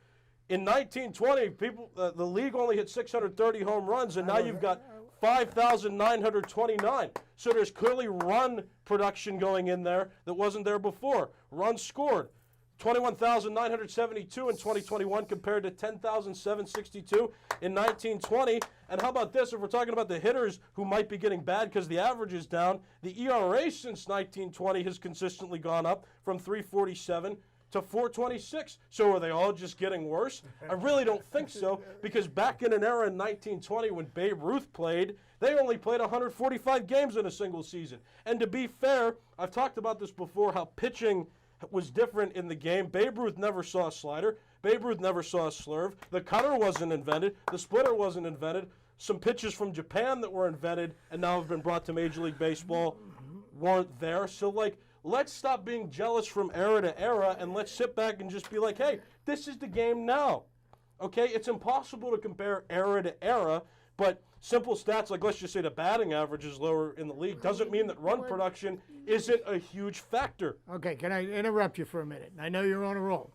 In 1920, the league only hit 630 home runs, and now you've got 5,929. So there's clearly run production going in there that wasn't there before. Runs scored, 21,972 in 2021 compared to 10,762 in 1920. And how about this? If we're talking about the hitters who might be getting bad because the average is down, the ERA since 1920 has consistently gone up from 347 to 426. So are they all just getting worse? I really don't think so, because back in an era in 1920 when Babe Ruth played, they only played 145 games in a single season. And to be fair, I've talked about this before, how pitching was different in the game. Babe Ruth never saw a slider. Babe Ruth never saw a slurve. The cutter wasn't invented. The splitter wasn't invented. Some pitches from Japan that were invented and now have been brought to Major League Baseball weren't there. So, like, let's stop being jealous from era to era and let's sit back and just be like, hey, this is the game now. Okay? It's impossible to compare era to era, but simple stats like, let's just say the batting average is lower in the league doesn't mean that run production isn't a huge factor. Okay, can I interrupt you for a minute? I know you're on a roll,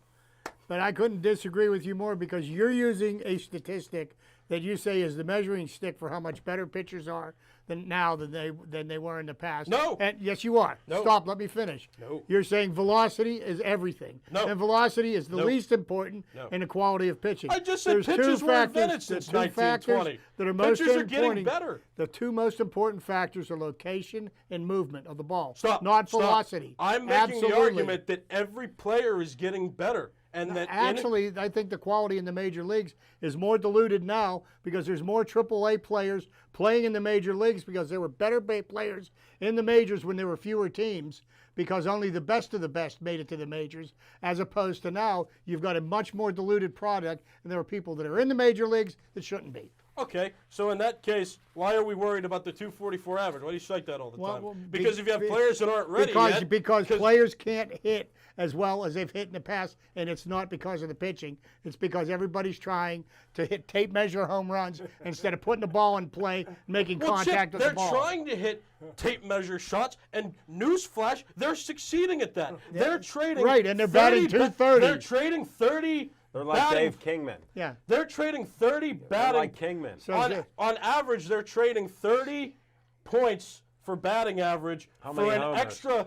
but I couldn't disagree with you more because you're using a statistic that you say is the measuring stick for how much better pitchers are now than they were in the past. No. And yes, you are. No. Stop. Let me finish. No. You're saying velocity is everything. No. And velocity is the No. least important No. in the quality of pitching. I just said There's pitches two were factors, invented since the two factors 1920. that are most Pitchers are important. getting better. The two most important factors are location and movement of the ball. Stop. Not Stop. velocity. I'm making Absolutely. the argument that every player is getting better. And that Actually, I think the quality in the major leagues is more diluted now because there's more AAA players playing in the major leagues because there were better players in the majors when there were fewer teams because only the best of the best made it to the majors, as opposed to now you've got a much more diluted product and there are people that are in the major leagues that shouldn't be. Okay, so in that case, why are we worried about the 244 average? Why do you cite that all the time? Well, because if you have players that aren't ready yet. Because players can't hit as well as they've hit in the past, and it's not because of the pitching. It's because everybody's trying to hit tape measure home runs instead of putting the ball in play, making contact with the ball. They're trying to hit tape measure shots, and newsflash, they're succeeding at that. They're trading right, and they're batting 230. They're trading 30. They're like Dave Kingman. Yeah. They're trading 30 They're batting. like Kingman. So on average, they're trading 30 points for batting average How for many an homers? extra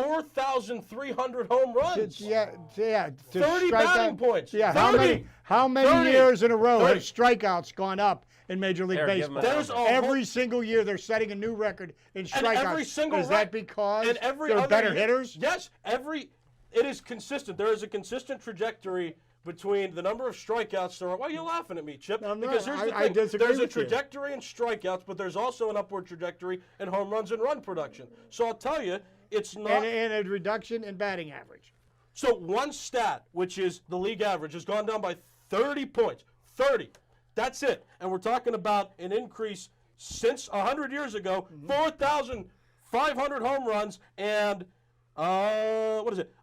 4,300 home runs. Yeah. To 30 strike batting out. points. Yeah. 30. How many 30. years in a row 30. have strikeouts gone up in Major League There, give 'em Baseball? a There's number. Every single year they're setting a new record in strikeouts. every single Is that because and every they're other better year- hitters? Yes, it is consistent. There is a consistent trajectory between the number of strikeouts. Why are you laughing at me, Chip? I'm not. Because here's the I thing. disagree There's a with you. trajectory in strikeouts, but there's also an upward trajectory in home runs and run production. So I'll tell you, it's not. And a reduction in batting average. So one stat, which is the league average, has gone down by 30 points. 30. That's it. And we're talking about an increase since 100 years ago, 4,500 home runs and,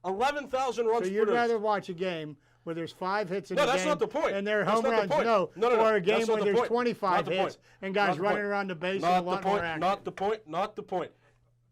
11,000 runs So you'd produced. rather watch a game where there's 5 hits in No, a game that's not the point. and there are That's home not the runs? point. No. No, Or a that's game not where the there's point. 25 Not the hits point. and Not guys the running point. around the base Not and a the lot point. more action. Not the point. Not the point.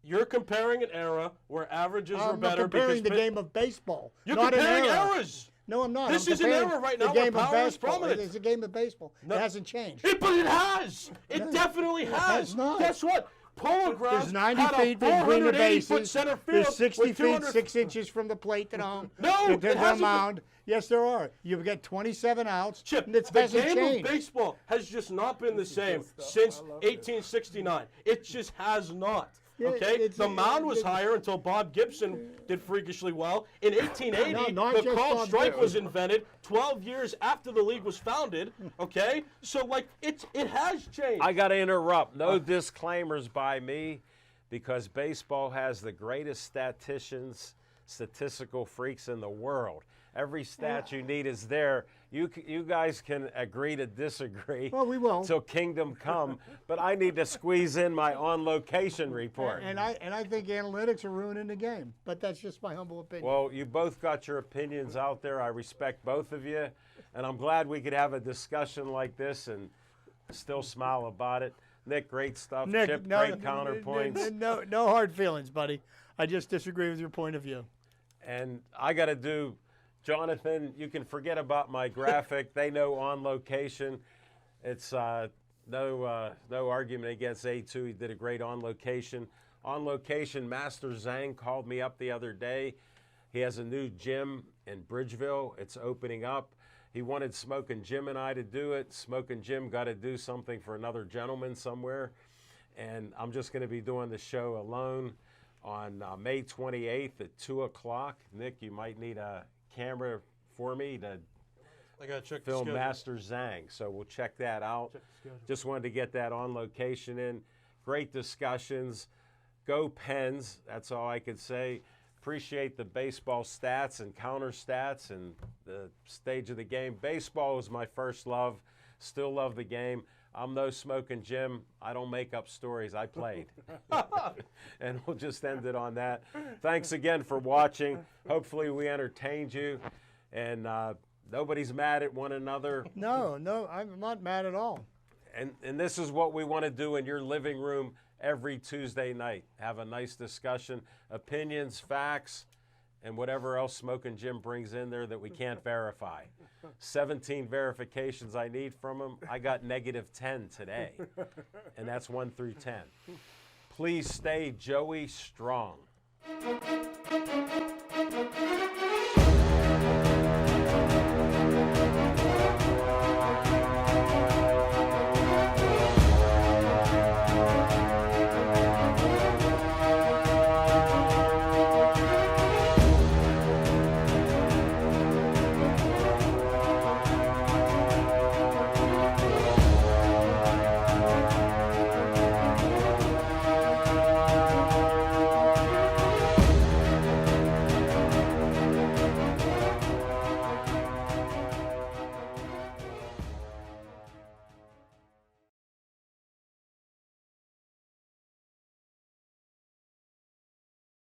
You're comparing an era where averages were I'm not better comparing the because game of baseball. you're not comparing an era. eras. No, I'm not. This I'm is an comparing era right the now where game of power is baseball. prominent. It's a game of baseball. No. It hasn't changed. But it has. It definitely has. has not. Guess what? Polo grounds There's 90 had a feet between the 480-foot bases. center field There's 60 with feet, 200 6 inches from the plate to home. No, to it the hasn't been- mound. Yes, there are. You've got 27 outs. Chip, and it the hasn't game changed. of baseball has just not been the same since 1869. It just has not. Yeah, Okay, it's- the mound was it- higher until Bob Gibson did freakishly well. In 1880, No, not the just called Bob strike Gibson. was invented. 12 years after the league was founded. Okay, so like it has changed. I got to interrupt. No disclaimers by me, because baseball has the greatest statistical freaks in the world. Every stat you need is there. You guys can agree to disagree. Well, we will. Till kingdom come. But I need to squeeze in my on-location report. And I think analytics are ruining the game. But that's just my humble opinion. Well, you both got your opinions out there. I respect both of you. And I'm glad we could have a discussion like this and still smile about it. Nick, great stuff. Nick, Chip, no, great counterpoints. No hard feelings, buddy. I just disagree with your point of view. And I got to do, Jonathan, you can forget about my graphic. They know on location. It's no argument against A2. He did a great on location. On location, Master Zhang called me up the other day. He has a new gym in Bridgeville. It's opening up. He wanted Smokin' Jim and I to do it. Smokin' Jim got to do something for another gentleman somewhere. And I'm just going to be doing the show alone on May 28th at 2 o'clock. Nick, you might need a camera for me to I gotta check the film schedule. Master Zhang. So we'll check that out. Just wanted to get that on location in. Great discussions. Go Pens. That's all I could say. Appreciate the baseball stats and counter stats and the stage of the game. Baseball was my first love. Still love the game. I'm no Smokin' Jim. I don't make up stories. I played. And we'll just end it on that. Thanks again for watching. Hopefully we entertained you. And nobody's mad at one another. No, I'm not mad at all. And this is what we want to do in your living room every Tuesday night. Have a nice discussion, opinions, facts, and whatever else Smokin' Jim brings in there that we can't verify. 17 verifications I need from him. I got -10 today, and that's 1 through 10. Please stay Joey strong.